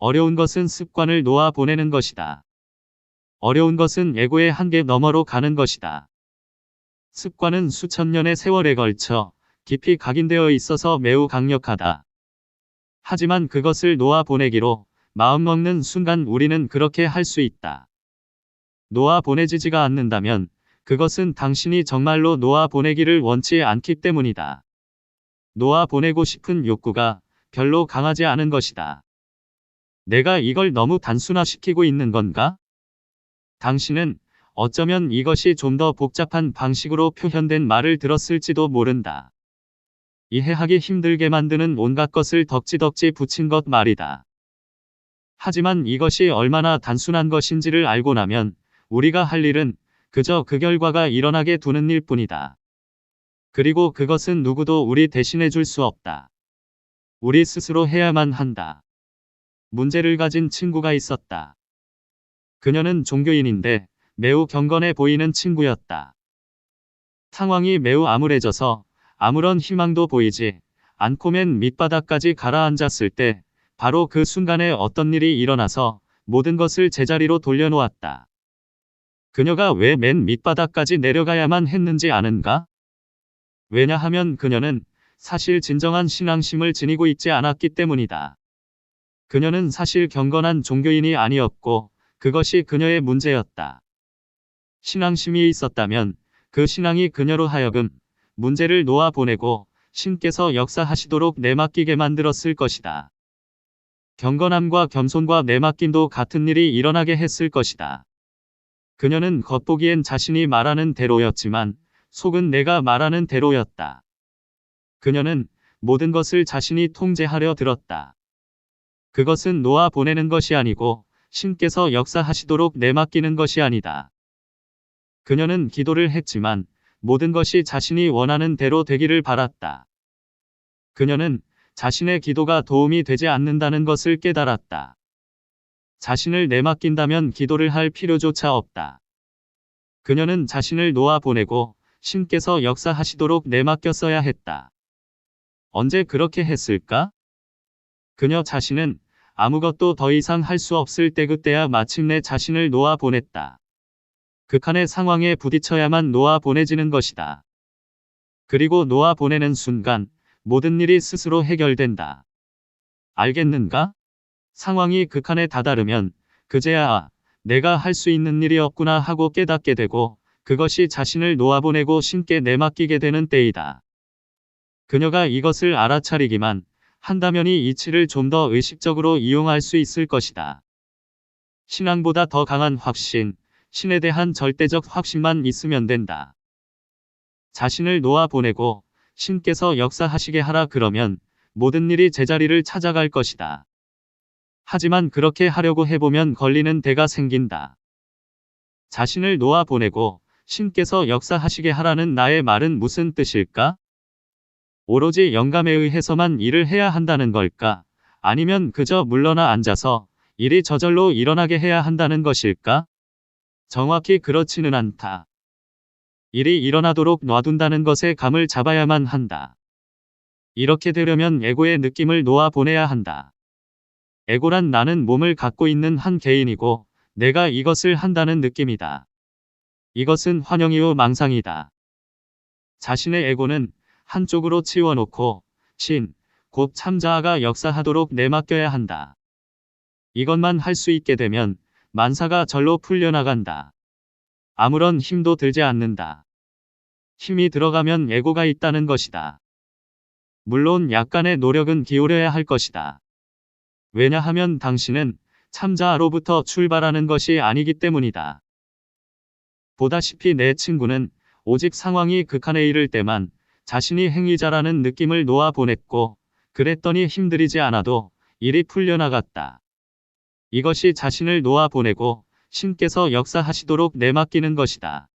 어려운 것은 습관을 놓아 보내는 것이다. 어려운 것은 에고의 한계 너머로 가는 것이다. 습관은 수천 년의 세월에 걸쳐 깊이 각인되어 있어서 매우 강력하다. 하지만 그것을 놓아 보내기로 마음먹는 순간 우리는 그렇게 할 수 있다. 놓아 보내지지가 않는다면 그것은 당신이 정말로 놓아 보내기를 원치 않기 때문이다. 놓아 보내고 싶은 욕구가 별로 강하지 않은 것이다. 내가 이걸 너무 단순화시키고 있는 건가? 당신은 어쩌면 이것이 좀 더 복잡한 방식으로 표현된 말을 들었을지도 모른다. 이해하기 힘들게 만드는 온갖 것을 덕지덕지 붙인 것 말이다. 하지만 이것이 얼마나 단순한 것인지를 알고 나면 우리가 할 일은 그저 그 결과가 일어나게 두는 일뿐이다. 그리고 그것은 누구도 우리 대신해 줄 수 없다. 우리 스스로 해야만 한다. 문제를 가진 친구가 있었다. 그녀는 종교인인데 매우 경건해 보이는 친구였다. 상황이 매우 암울해져서 아무런 희망도 보이지 않고 맨 밑바닥까지 가라앉았을 때 바로 그 순간에 어떤 일이 일어나서 모든 것을 제자리로 돌려놓았다. 그녀가 왜 맨 밑바닥까지 내려가야만 했는지 아는가? 왜냐하면 그녀는 사실 진정한 신앙심을 지니고 있지 않았기 때문이다. 그녀는 사실 경건한 종교인이 아니었고 그것이 그녀의 문제였다. 신앙심이 있었다면 그 신앙이 그녀로 하여금 문제를 놓아 보내고 신께서 역사하시도록 내맡기게 만들었을 것이다. 경건함과 겸손과 내맡김도 같은 일이 일어나게 했을 것이다. 그녀는 겉보기엔 자신이 말하는 대로였지만 속은 내가 말하는 대로였다. 그녀는 모든 것을 자신이 통제하려 들었다. 그것은 놓아 보내는 것이 아니고 신께서 역사하시도록 내맡기는 것이 아니다. 그녀는 기도를 했지만 모든 것이 자신이 원하는 대로 되기를 바랐다. 그녀는 자신의 기도가 도움이 되지 않는다는 것을 깨달았다. 자신을 내맡긴다면 기도를 할 필요조차 없다. 그녀는 자신을 놓아 보내고 신께서 역사하시도록 내맡겼어야 했다. 언제 그렇게 했을까? 그녀 자신은 아무것도 더 이상 할 수 없을 때 그때야 마침내 자신을 놓아 보냈다. 극한의 상황에 부딪혀야만 놓아 보내지는 것이다. 그리고 놓아 보내는 순간 모든 일이 스스로 해결된다. 알겠는가? 상황이 극한에 다다르면 그제야 내가 할 수 있는 일이 없구나 하고 깨닫게 되고 그것이 자신을 놓아보내고 신께 내맡기게 되는 때이다. 그녀가 이것을 알아차리기만 한다면 이 이치를 좀 더 의식적으로 이용할 수 있을 것이다. 신앙보다 더 강한 확신, 신에 대한 절대적 확신만 있으면 된다. 자신을 놓아보내고 신께서 역사하시게 하라 그러면 모든 일이 제자리를 찾아갈 것이다. 하지만 그렇게 하려고 해보면 걸리는 대가 생긴다. 자신을 놓아보내고 신께서 역사하시게 하라는 나의 말은 무슨 뜻일까? 오로지 영감에 의해서만 일을 해야 한다는 걸까? 아니면 그저 물러나 앉아서 일이 저절로 일어나게 해야 한다는 것일까? 정확히 그렇지는 않다. 일이 일어나도록 놔둔다는 것에 감을 잡아야만 한다. 이렇게 되려면 에고의 느낌을 놓아보내야 한다. 에고란 나는 몸을 갖고 있는 한 개인이고 내가 이것을 한다는 느낌이다. 이것은 환영이요 망상이다. 자신의 에고는 한쪽으로 치워놓고 신, 곧 참자아가 역사하도록 내맡겨야 한다. 이것만 할 수 있게 되면 만사가 절로 풀려나간다. 아무런 힘도 들지 않는다. 힘이 들어가면 에고가 있다는 것이다. 물론 약간의 노력은 기울여야 할 것이다. 왜냐하면 당신은 참자아로부터 출발하는 것이 아니기 때문이다. 보다시피 내 친구는 오직 상황이 극한에 이를 때만 자신이 행위자라는 느낌을 놓아보냈고 그랬더니 힘들이지 않아도 일이 풀려나갔다. 이것이 자신을 놓아보내고 신께서 역사하시도록 내맡기는 것이다.